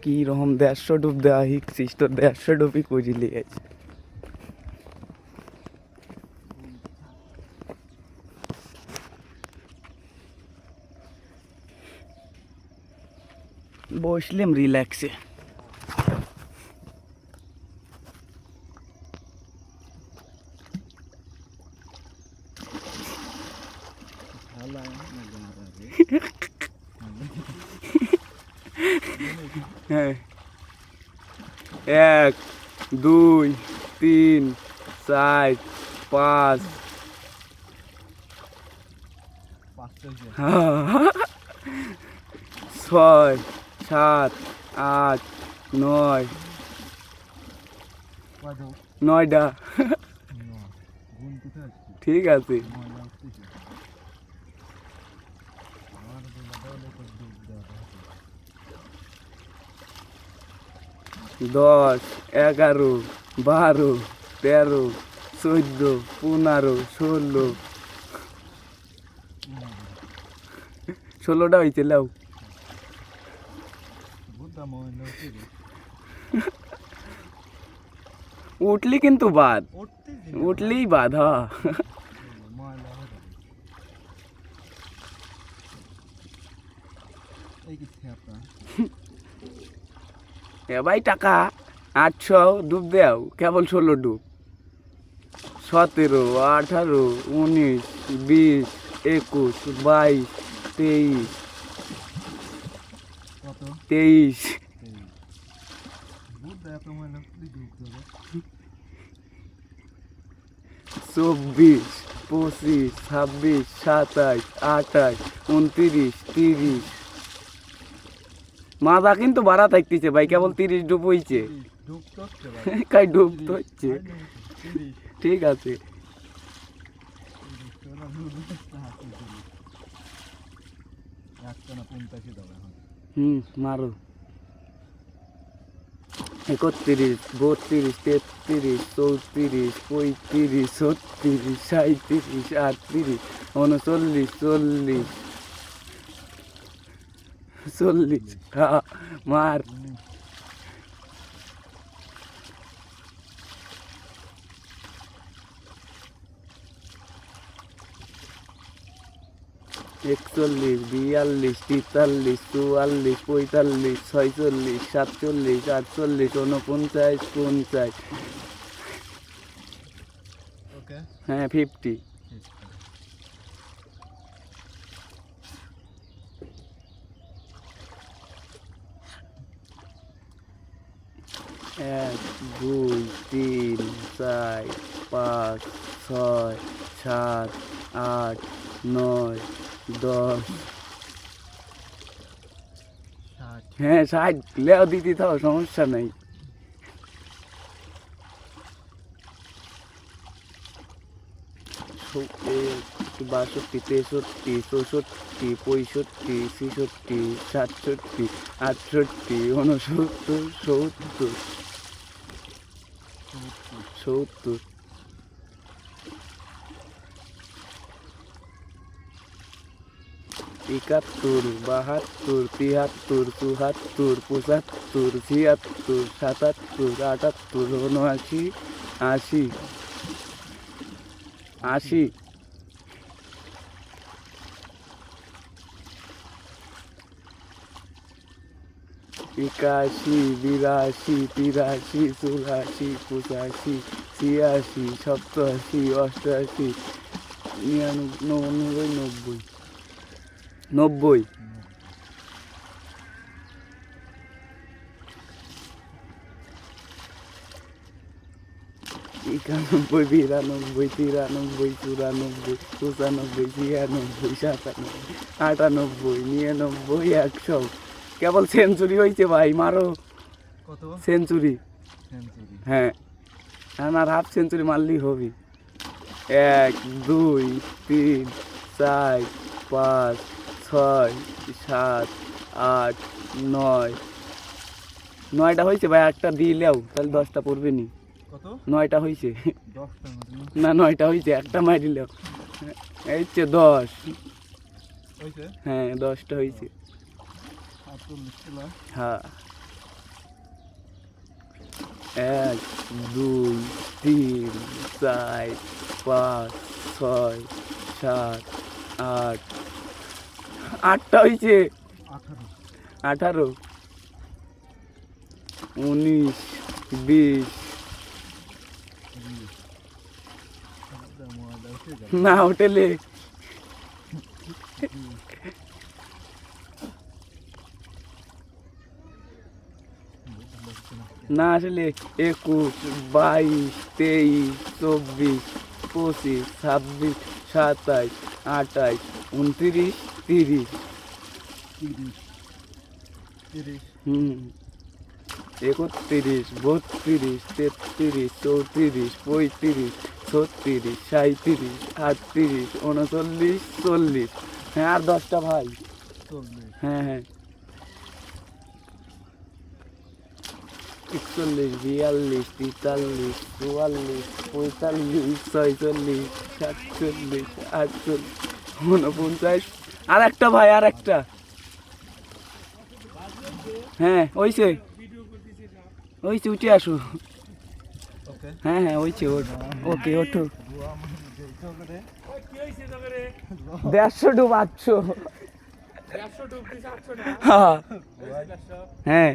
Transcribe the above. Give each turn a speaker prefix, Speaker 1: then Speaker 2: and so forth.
Speaker 1: কি রকম 150 ডুব দেওয়া শিখছিস, তোর 150 ডুবই করিলি গেছে। বসলাম রিল্যাক্সে। হ্যাঁ 1 2 3 4 5 6 7 8 9 9টা। ঠিক আছে। 10 11 12 13 14 15 16 16টা হয়েছে। লাও উঠলি কিন্তু বাদ, উঠলেই বাদ। হ্যাঁ এ ভাই টাকা 800 ডুব দেও, কেবল 16 ডুব। 17 18 19 20 21 22 23 23 24 25 26 27 28 29 30। মাথা কিন্তু বাড়া থাকতেছে ভাই, কেবল 30 ডুব হইছে। কাই ডুব তো হচ্ছে। ঠিক আছে। মারো। 31 32 33 34 35 36 37 38 39 40 40। হ্যাঁ মার। 41 42 43 44 45 46 47 48 49 50। হ্যাঁ 50। 1 2 3 4 5 6 7 8 9 10। হ্যাঁ 60 লেও দিতে থাও, সমস্যা নাই। 62 63 64 64 65 66 67 68 69 70 70। 71 72 73 74 75 76 77 78 79 80 80। 81 82 83 84 85 86 87 88 99 90। 91 92 93 94 95 96 97 98 99 100। কেবল সেঞ্চুরি হয়েছে ভাই, মারো। সেঞ্চুরি। হ্যাঁ আর হাফ সেঞ্চুরি মারলেই হবি। 1 2 3 4 5 6 7 8 9। 9টা হয়েছে ভাই, একটা দিলেও তাহলে 10টা পড়বে নি। 9টা হয়েছে। না 9টা হয়েছে, একটা মারিলেও এই হচ্ছে 10। হ্যাঁ 10টা হয়েছে। হ্যাঁ এক, দুই, তিন, চার, পাঁচ, ছয়, সাত, আট। আটটা হয়েছে। 18, 19, 20। না হোটেলে না আসলে 21, 22, 23, 24, 25, 26, 27, 28, 29, 30। হুম, 31, 32, 33, 34, 35, 36, 37, 38, 39, 40। হ্যাঁ আর 10টা ভাই। হ্যাঁ হ্যাঁ, 41, 42, 43, 44, 45, 46, 47, 48, 49। আর একটা ভাই, আর একটা। হ্যাঁ ওইছে ওইছে, উঠে আসো। হ্যাঁ হ্যাঁ ওইছে, ওকে ওঠো। 150 ডুব 800। হ্যাঁ হ্যাঁ।